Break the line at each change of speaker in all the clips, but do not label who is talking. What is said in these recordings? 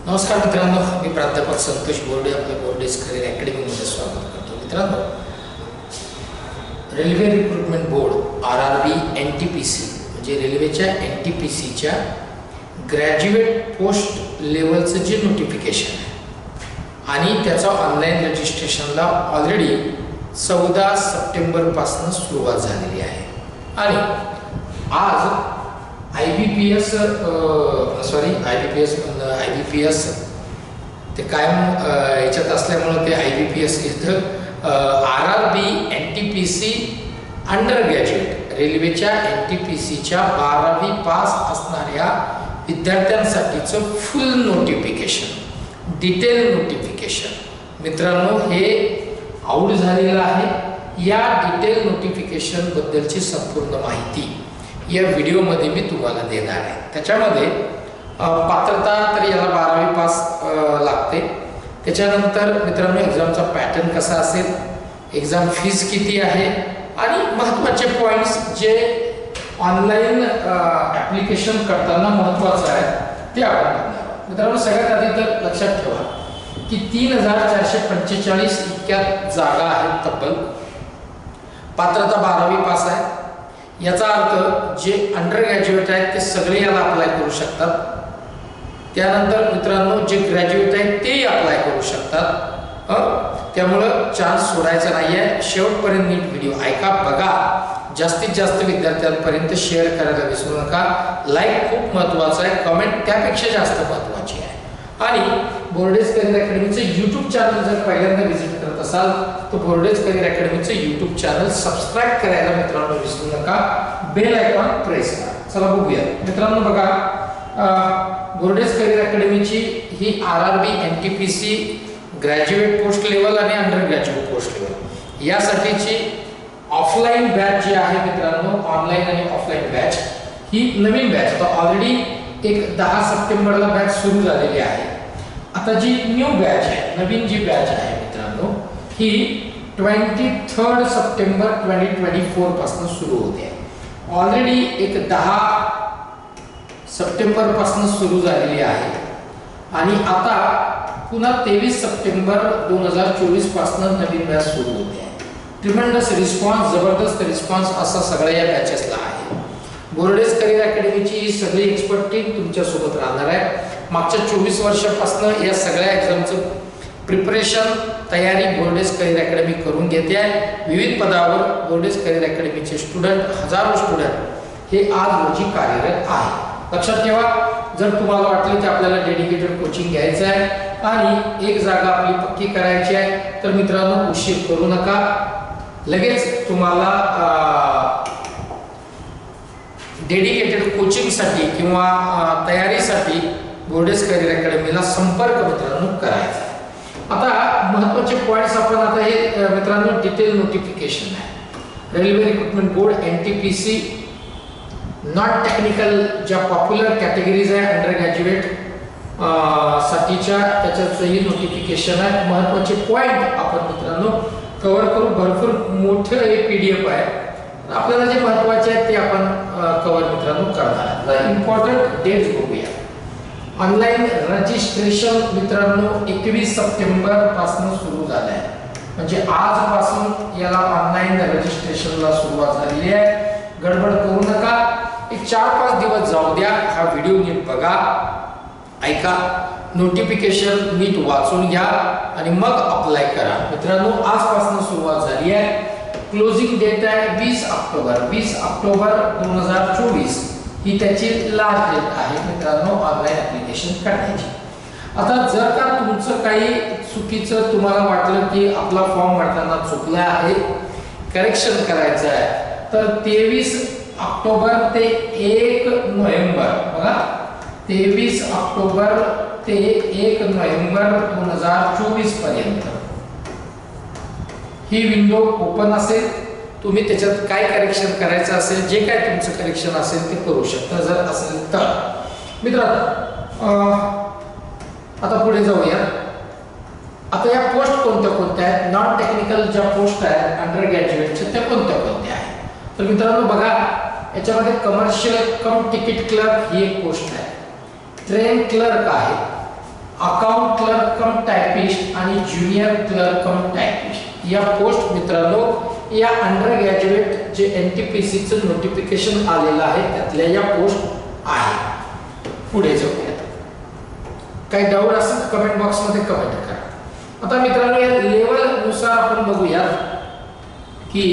नमस्कार मित्रांनो, मी प्राध्यापक संतोष बोर्डे आपल्या बोर्डेज करिअर अकॅडमीमध्ये स्वागत करतो. मित्रांनो, railway recruitment board RRB NTPC म्हणजे रेल्वेच्या NTPCच्या ग्रॅज्युएट पोस्ट लेवलचं जे नोटिफिकेशन आहे आणि त्याचा ऑनलाईन रजिस्ट्रेशनला ऑलरेडी 14 सप्टेंबरपासून सुरुवात झालेली आहे. आणि आज IBPS ते कायम याच्यात असल्यामुळे ते IBPS इथं RRB NTPC अंडर ग्रॅज्युएट रेल्वेच्या NTPCच्या 12वी पास असणाऱ्या विद्यार्थ्यांसाठीचं फुल नोटिफिकेशन, डिटेल नोटिफिकेशन मित्रांनो हे आउट झालेलं आहे. या डिटेल नोटिफिकेशन बद्दलची संपूर्ण माहिती या व्हिडिओमध्ये मी तुम्हाला देणार आहे. त्याच्यामध्ये पात्रता तर याला 12वी पास लागते. त्याच्यानंतर मित्रांनो एक्झामचा पॅटर्न कसा असेल, एक्झाम फीज किती आहे आणि महत्त्वाचे पॉईंट्स जे ऑनलाईन ॲप्लिकेशन करताना महत्त्वाचं आहे ते आपण बघणार. मित्रांनो, सगळ्यात आधी तर लक्षात ठेवा की 3445 इतक्या जागा आहेत तब्बल. पात्रता 12वी पास आहे. याचा अर्थ जे अंडर ग्रॅज्युएट आहेत ते सगळे याला अप्लाय करू शकतात. त्यानंतर मित्रांनो जे ग्रॅज्युएट आहेत तेही अप्लाय करू शकतात. त्यामुळं चान्स सोडायचा नाही आहे. शेवटपर्यंत नीट व्हिडिओ ऐका, बघा, जास्तीत जास्त विद्यार्थ्यांपर्यंत शेअर करायला विसरू नका. लाईक खूप महत्त्वाचं आहे, कमेंट त्यापेक्षा जास्त महत्त्वाची आहे. आणि बोर्डेज करिअर अकॅडमीचं यूट्यूब चॅनल जर पहिल्यांदा व्हिजिट करत असाल तर बोर्डेज करिअर अकॅडमीचं यूट्यूब चॅनल सबस्क्राईब करायला मित्रांनो विसरू नका. बेल आयकॉन प्रेस करा. चला बघूया मित्रांनो. बघा, बोर्डेज करिअर अकॅडमीची ही RRB NTPC graduate post level आणि अंडर ग्रॅज्युएट पोस्ट लेवल यासाठीची ऑफलाईन बॅच जी आहे मित्रांनो, ऑनलाईन आणि ऑफलाईन बॅच ही नवीन बॅच आता ऑलरेडी एक 10 सप्टेंबरला बॅच सुरू झालेली आहे. आता जी न्यू बॅच आहे, नवीन जी बॅच आहे मित्रांनो, ही 23 सप्टेंबर 2024 पासून सुरू होते. ऑलरेडी एक 10 सप्टेंबर पासून सुरू झालेली आहे आणि आता पुन्हा 23 सप्टेंबर 2024 पासून नवीन बॅच सुरू होते. ट्रिमेंडस रिस्पॉन्स, जबरदस्त रिस्पॉन्स असा सगळ्या या बॅचेसला आहे. बोर्डेज करिअर अकॅडमीची ही सगळी एक्सपर्ट टीम तुमच्या सोबत राहणार आहे. मागच्या 24 वर्षापासून या सगळ्या एक्झामचं प्रिपरेशन, तयारी बोर्डेज करिअर अकॅडमी करून घेते आहे. विविध पदावर बोर्डेज करिअर अकॅडमीचे स्टुडंट, हजारो स्टुडंट हे आज रोजी कार्यरत आहे. लक्षात ठेवा, जर तुम्हाला वाटलं की आपल्याला डेडिकेटेड कोचिंग घ्यायचं आहे आणि एक जागा आपली पक्की करायची आहे तर मित्रांनो उशीर करू नका. लगेच तुम्हाला डेडिकेटेड कोचिंगसाठी किंवा तयारीसाठी बोर्डेज करिअर अकॅडमीला संपर्क मित्रांनो करायचा. आता महत्त्वाचे पॉईंट्स आपण आता हे मित्रांनो डिटेल नोटिफिकेशन आहे. Railway recruitment board NTPC non technical ज्या पॉप्युलर कॅटेगरीज आहे अंडर ग्रॅज्युएट साठीच्या त्याच्याचंही नोटिफिकेशन आहे. महत्त्वाचे पॉईंट आपण मित्रांनो कव्हर करू. भरपूर मोठं हे PDF आहे. आपल्याला जे महत्त्वाचे आहेत ते आपण कव्हर मित्रांनो करणार आहे. इम्पॉर्टंट डेट्स बघूया. ऑनलाईन रजिस्ट्रेशन मित्रांनो 21 सप्टेंबर पासून सुरू झालं आहे. म्हणजे आजपासून याला ऑनलाईन रजिस्ट्रेशनला सुरुवात झालेली आहे. गडबड करू नका. एक 4-5 दिवस जाऊ द्या. हा व्हिडिओ नीट बघा, ऐका, नोटिफिकेशन नीट वाचून घ्या आणि मग अप्लाय करा. मित्रांनो आजपासून सुरुवात झाली आहे. क्लोजिंग डेट आहे 20 ऑक्टोबर 2024 ही त्याची लास्ट डेट आहे मित्रांनो ऑनलाईन ॲप्लिकेशन करण्याची. आता जर का तुमचं काही चुकीचं तुम्हाला वाटलं की आपला फॉर्म भरताना चुकला आहे, करेक्शन करायचं आहे, तर 23 ऑक्टोबर ते 1 नोव्हेंबर बघा, 23 ऑक्टोबर ते 1 नोव्हेंबर 2024 पर्यंत ही विंडो ओपन असेल. तुम्ही त्याच्यात काय करेक्शन करायचं असेल, जे काय तुमचं करेक्शन असेल ते करू शकता जर असेल तर. मित्रांनो आता पुढे जाऊया. आता या पोस्ट कोणत्या कोणत्या आहेत, नॉन टेक्निकल ज्या पोस्ट आहेत अंडर ग्रॅज्युएटच्या त्या कोणत्या कोणत्या आहेत. तर मित्रांनो बघा, याच्यामध्ये कमर्शियल कम तिकीट क्लर्क ही एक पोस्ट आहे. ट्रेन क्लर्क आहे, अकाउंट क्लर्क कम टायपिस्ट आणि ज्युनियर क्लर्क कम टायपिस्ट या पोस्ट मित्रांनो या अंडर ग्रॅज्युएट जे एनटीपीसी चं नोटिफिकेशन आलेलं आहे त्यातल्या या पोस्ट आहे। पुढे जाऊया, काही डाऊट असेल कमेंट बॉक्स मध्ये कमेंट करा। आता मित्रांनो या लेवल नुसार आपण बघूया की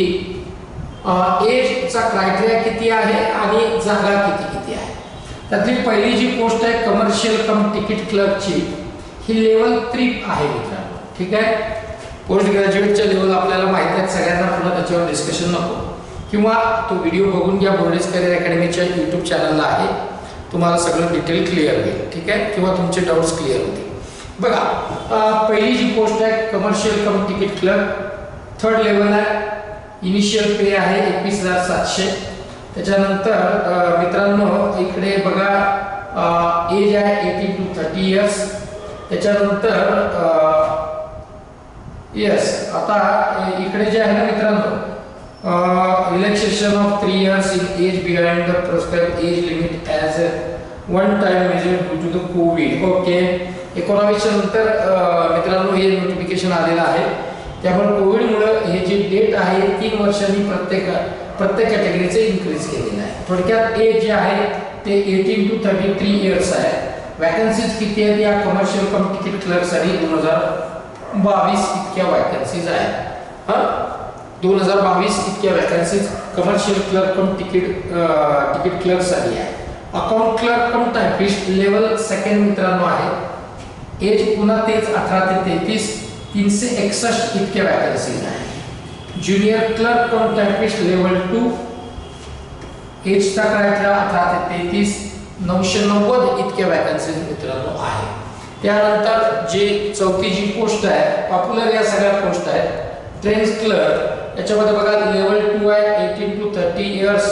एज चा क्रायटेरिया किती आहे आणि जागा किती आहे। त्यातली पहिली जी पोस्ट आहे कमर्शियल कम तिकीट क्लर्कची ही लेवल 3 आहे मित्रांनो, ठीक आहे। पोस्ट ग्रॅज्युएटच्या लेवल आपल्याला माहित आहे, सगळ्यांना पुन्हा त्याच्यावर डिस्कशन नको, किंवा तो व्हिडिओ बघून घ्या, बोर्डेज करियर अकॅडमीच्या YouTube चॅनलला आहे, तुम्हाला सगळं डिटेल क्लिअर होईल, ठीक आहे, किंवा तुमचे डाउट्स क्लिअर होतील। बघा पहिली जी पोस्ट आहे कमर्शियल कम तिकीट क्लर्क 3rd लेवल आहे, इनिशियल पे आहे 21,700। त्याच्यानंतर मित्रांनो इकडे बघा एज आहे 18 to 30 इयर्स। त्याच्यानंतर यस आता इकडे जे आहे ना मित्रांनो relaxation of 3 years in age behind the prescribed age limit as one time measure due to the covid. Okay 19 नंतर मित्रांनो हे नोटिफिकेशन आलेलं आहे, त्यामुळे कोविडमुळे हे जे डेट आहे 3 वर्षांनी प्रत्येक कॅटेगरीचे इन्क्रीज केलेलं आहे। थोडक्यात एज जे आहे ते 18 to 33 इयर्स आहे। वॅकन्सीज किती आहेत या कमर्शियल कम तिकीट क्लर्क साठी 2022 इतक्या वॅकन्सीज आहेत। 2022 इतक्या वॅकन्सीज कमर्शियल क्लर्क कम तिकीट क्लर्क साठी आहे। Account clerk cum typist level 2 मित्रांनो आहे, एज पुन्हा तेच 18 ते 33 361 इतक्या वॅकन्सीज आहे। Junior clerk cum typist level 2 age चा क्रायटेरिया 18 ते 33 990 इतक्या वॅकन्सीज मित्रांनो आहे। त्यानंतर जे चौथी जी पोस्ट आहे पॉप्युलर या सगळ्या पोस्ट आहेत ट्रेन क्लर्क, याच्यामध्ये बघा लेवल 2 आहे 18 to 30 इयर्स।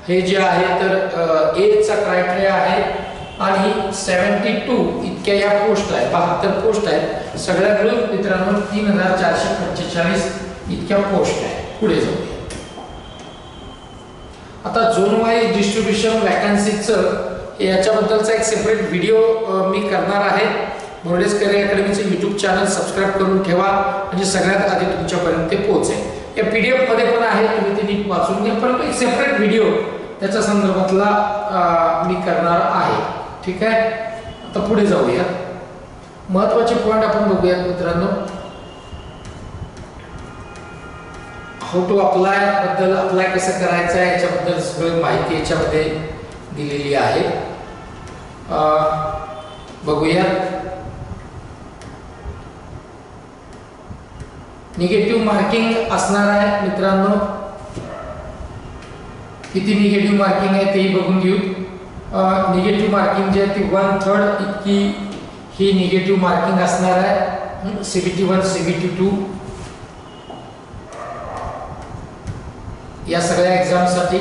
हे जे आहे तर एज चा क्रायटेरिया आहे आणि 72 इतक्या या पोस्ट आहेत, 72 पोस्ट आहेत, सगळ्या मिळून मित्रांनो 3445 इतक्या पोस्ट आहेत। पुढे जाऊया, आता झोन वाईज डिस्ट्रीब्युशन वॅकन्सीचं याच्याबद्दलचा एक सेपरेट व्हिडिओ मी करणार आहे। बोर्डेज करियर अकॅडमीचे YouTube चॅनल सबस्क्राइब करून ठेवा, म्हणजे सगळ्यात आधी तुमच्यापर्यंत ते पोहोचेल। या PDF मध्ये पण आहे, तुम्ही ते नीट वाचून घ्या, परंतु एक सेपरेट व्हिडिओ त्याच्या संदर्भातला मी करणार आहे, ठीक आहे। आता पुढे जाऊया, महत्त्वाचे पॉइंट आपण बघूया मित्रांनो। हाऊ टू अप्लाय बद्दल, अप्लाय कसं करायचं आहे याच्याबद्दल सगळी माहिती याच्यामध्ये दिलेली आहे, बघूया। निगेटिव्ह मार्किंग असणार आहे मित्रांनो, किती निगेटिव्ह मार्किंग आहे तेही बघून घेऊ। निगेटिव्ह मार्किंग जे आहे ती 1/3 इतकी ही निगेटिव्ह मार्किंग असणार आहे CBT1 CBT2 या सगळ्या एक्झाम साठी।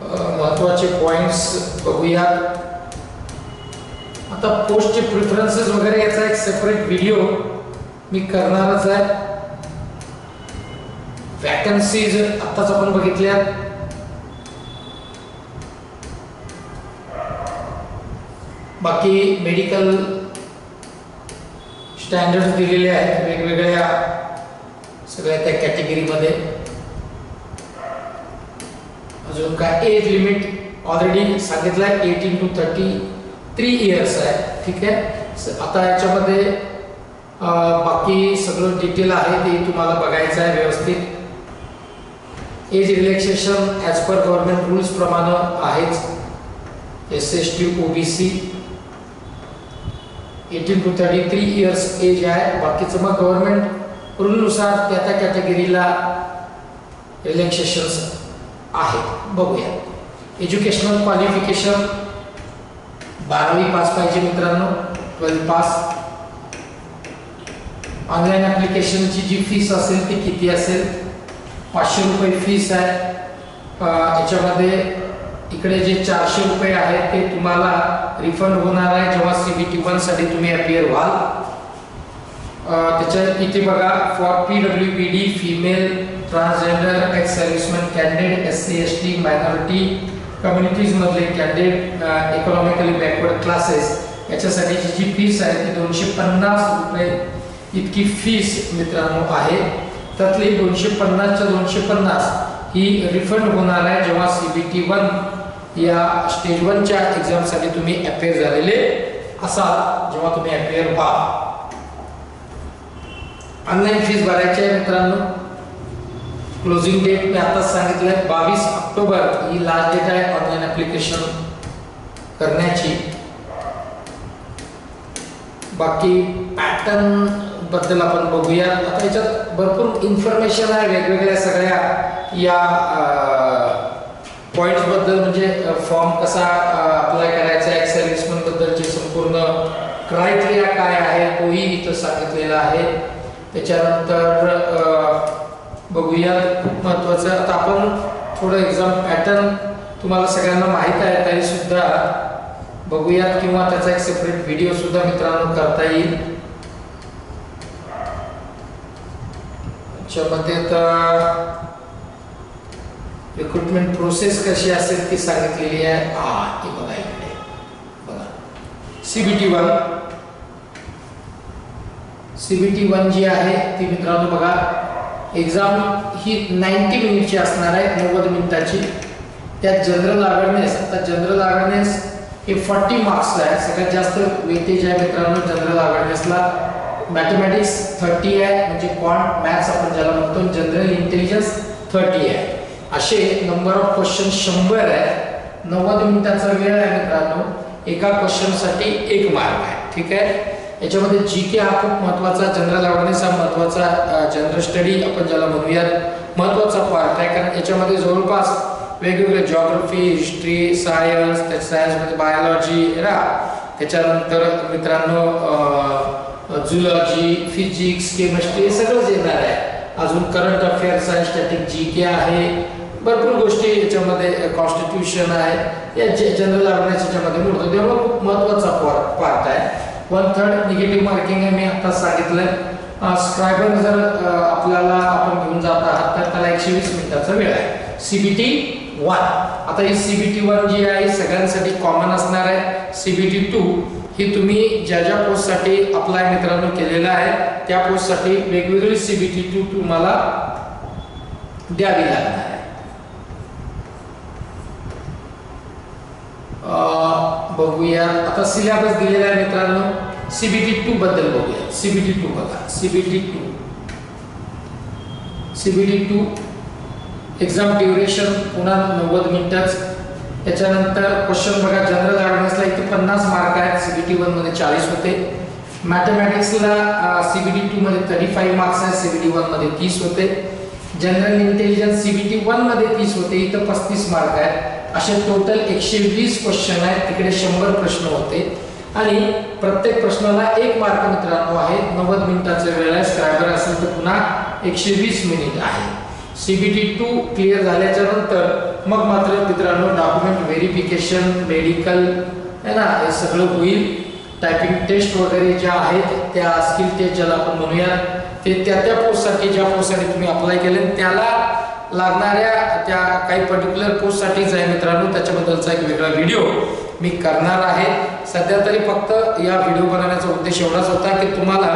महत्त्वाचे पॉइंट्स बघूया। आता पोस्टचे प्रेफरन्सेस वगैरे याचा एक सेपरेट व्हिडिओ मी करणारच आहे। वॅकन्सीज आताच आपण बघितल्या, बाकी मेडिकल स्टँडर्ड दिलेले आहेत वेगवेगळ्या सगळ्या त्या कॅटेगरीमध्ये। अजून काय एज लिमिट ऑलरेडी सांगितलंय 18 to 33 इयर्स आहे, ठीक आहे। आता याच्यामध्ये बाकी सगळं डिटेल आहे ते तुम्हाला बघायचं आहे व्यवस्थित। Age relaxation as per government rules प्रमाणे आहेच, SC/ST OBC 18 to 33 years age आहे। बाकीचं मग गव्हर्नमेंट रूलनुसार त्या कॅटेगरीला रिलॅक्सेशन्स आहेत, बघूया। एज्युकेशनल क्वालिफिकेशन 12वी पास पाहिजे मित्रांनो, 12th पास। ऑनलाईन ॲप्लिकेशनची जी फीस असेल ती किती असेल, 500 रुपये फीस आहे। याच्यामध्ये इकडे जे 400 रुपये आहेत ते तुम्हाला रिफंड होणार आहे जेव्हा CBT1 साठी तुम्ही अपियर व्हाल। त्याच्या इथे बघा for PWBD female transgender, ex serviceman candidate, SC ST minority communities मधले कॅन्डिडेट, इकॉनॉमिकली बॅकवर्ड क्लासेस याच्यासाठीची जी फीस आहे ती 250 रुपये इतकी फीस मित्रांनो आहे. त्यातली 250 च्या 250 ही रिफंड होणार आहे जेव्हा CBT 1 या स्टेज 1 च्या एक्झाम साठी तुम्ही अपियर झालेले असाल, जेव्हा तुम्ही अपियर व्हा. ऑनलाइन फीस भरायची आहे मित्रांनो. क्लोजिंग डेट मी आताच सांगितलंय 22 ऑक्टोबर ही लास्ट डेट आहे ऑनलाइन ऍप्लिकेशन करण्याची. बाकी पॅटर्न बद्दल आपण बघूया. आता याच्यात भरपूर इन्फॉर्मेशन आहे वेगवेगळ्या सगळ्या या पॉइंट्स बद्दल, म्हणजे फॉर्म कसा अप्लाय करायचा, एक्स सर्व्हिसमन बद्दलचे संपूर्ण क्रायटेरिया काय आहे तोही इथं सांगितलेला आहे. त्याच्यानंतर बघूया खूप महत्त्वाचं. आता आपण थोडं एक्झाम पॅटर्न तुम्हाला सगळ्यांना माहीत आहे तरी सुद्धा बघूयात, किंवा त्याचा एक सेपरेट व्हिडिओ सुद्धा मित्रांनो करता येईल. त्याच्यामध्ये आता रिक्रुटमेंट प्रोसेस कशी असेल ती सांगितलेली आहे. ती बघा इकडे बघा. CBT 1 जी आहे ती मित्रांनो बघा, एक्झाम ही 90 मिनिटची असणार आहे, 90 मिनिटाची. त्यात जनरल अवेअरनेस, आता जनरल अवेअरनेस हे 40 मार्क्स आहे. सगळ्यात जास्त वेटेज आहे मित्रांनो जनरल अवेअरनेसला. मॅथमॅटिक्स 30 आहे, म्हणजे क्वांट मॅथ्स आपण ज्याला म्हणतो. जनरल इंटेलिजन्स 30 आहे. असे नंबर ऑफ क्वेश्चन 100 आहे. 90 मिनिटाचा वेळ आहे मित्रांनो. एका क्वेश्चन साठी 1 मार्क आहे. ठीक आहे. याच्यामध्ये जीके हा खूप महत्त्वाचा, जनरल अवेअरनेस हा महत्त्वाचा, जनरल स्टडी आपण ज्याला म्हणूयात महत्त्वाचा पार्ट आहे. कारण याच्यामध्ये जवळपास वेगवेगळे जिओग्राफी, हिस्ट्री, सायन्स, त्या सायन्समध्ये बायोलॉजी ना, त्याच्यानंतर मित्रांनो झुलॉजी, फिजिक्स, केमिस्ट्री हे सगळंच येणार आहे. अजून करंट अफेअर्स आहे, स्टॅटिक जीके आहे, भरपूर गोष्टी याच्यामध्ये, कॉन्स्टिट्यूशन आहे. या जनरल अवेअरनेस याच्यामध्ये मोडतो, त्यामुळे खूप महत्त्वाचा पार्ट आहे. 1/3 निगेटिव्ह मार्किंग आहे, मी आता सांगितलंय. स्क्रायबर जर आपल्याला आपण घेऊन जात आहात तर त्याला 120 मिनिटाचा वेळ आहे. CBT 1 आता ही CBT 1 जी आहे सगळ्यांसाठी कॉमन असणार आहे. CBT 2 ही तुम्ही ज्या ज्या पोस्टसाठी अप्लाय मित्रांनो केलेला आहे त्या पोस्टसाठी वेगवेगळी CBT 2 तुम्हाला द्यावी लागणार आहे. बघूया आता सिलेबस दिलेला आहे मित्रांनो. CBT 2 बद्दल बघूया. CBT 2 बघा. CBT 2 एक्झाम ड्युरेशन पुन्हा 90 मिनिटच. त्याच्यानंतर क्वेश्चन बघा, जनरल अवेअरनेसला इथे 50 मार्क आहेत, CBT 1 मध्ये 40 होते. मॅथमॅटिक्सला CBT 2 मध्ये 35 मार्क्स आहेत, CBT 1 मध्ये 30 होते. जनरल इंटेलिजन्स CBT 1 मध्ये 30 होते, इथं 35 मार्क आहेत. असे टोटल 120 क्वेश्चन आहेत. तिकडे 100 प्रश्न होते आणि प्रत्येक प्रश्नाला 1 मार्क मित्रांनो आहे. 90 मिनिटाचा वेळ आहे. स्क्रायबर असेल तर पुन्हा 120 मिनिट आहे. CBT 2 क्लिअर झाल्याच्या नंतर मग मात्र मित्रांनो डॉक्युमेंट व्हेरिफिकेशन, मेडिकल है ना, हे सगळं होईल. टायपिंग टेस्ट वगैरे ज्या आहेत त्या स्किल टेस्ट ज्याला आपण म्हणूया ते त्या पोस्टसाठी, ज्या पोस्टसाठी तुम्ही अप्लाय केले त्याला लागणाऱ्या त्या काही पर्टिक्युलर पोस्टसाठीच आहे मित्रांनो. त्याच्याबद्दलचा एक वेगळा व्हिडिओ मी करणार आहे. सध्या तरी फक्त या व्हिडिओ बनवण्याचा उद्देश एवढाच होता की तुम्हाला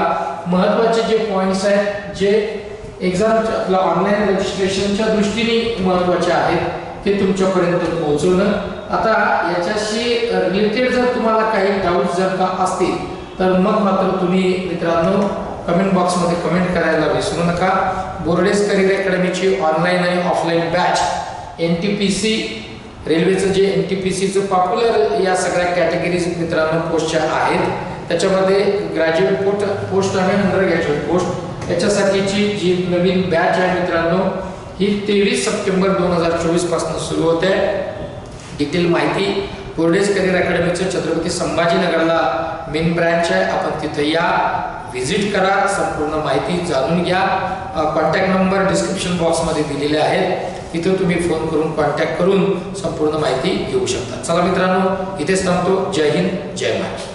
महत्त्वाचे जे पॉइंट्स आहेत, जे एक्झाम आपला ऑनलाईन रजिस्ट्रेशनच्या दृष्टीने महत्त्वाचे आहेत ते तुमच्यापर्यंत पोहोचवणं. आता याच्याशी रिलेटेड जर तुम्हाला काही डाऊट्स जर का असतील तर मग मात्र तुम्ही मित्रांनो कमेंट बॉक्समध्ये कमेंट करायला विसरू नका. बोर्डेस करिअर अकॅडमीची ऑनलाईन आणि ऑफलाईन बॅच NTPC रेल्वेचं जे NTPCचं पॉप्युलर या सगळ्या कॅटेगरीज मित्रांनो पोस्टच्या आहेत. त्याच्यामध्ये ग्रॅज्युएट पोस्ट आणि अंडर ग्रॅज्युएट पोस्ट याच्यासाठीची जी नवीन बॅच आहे मित्रांनो ही 23 सप्टेंबर 2024 पासून सुरू होते. डिटेल माहिती बोर्डेस करिअर अकॅडमीचं छत्रपती संभाजीनगरला मेन ब्रँच आहे. आपण तिथे या, व्हिजिट करा, संपूर्ण माहिती जाणून घ्या. कॉन्टॅक्ट नंबर डिस्क्रिप्शन बॉक्समध्ये दिलेले आहेत, तिथे तुम्ही फोन करून कॉन्टॅक्ट करून संपूर्ण माहिती घेऊ शकता. चला मित्रांनो, इथेच थांबतो. जय हिंद, जय महाराष्ट्र.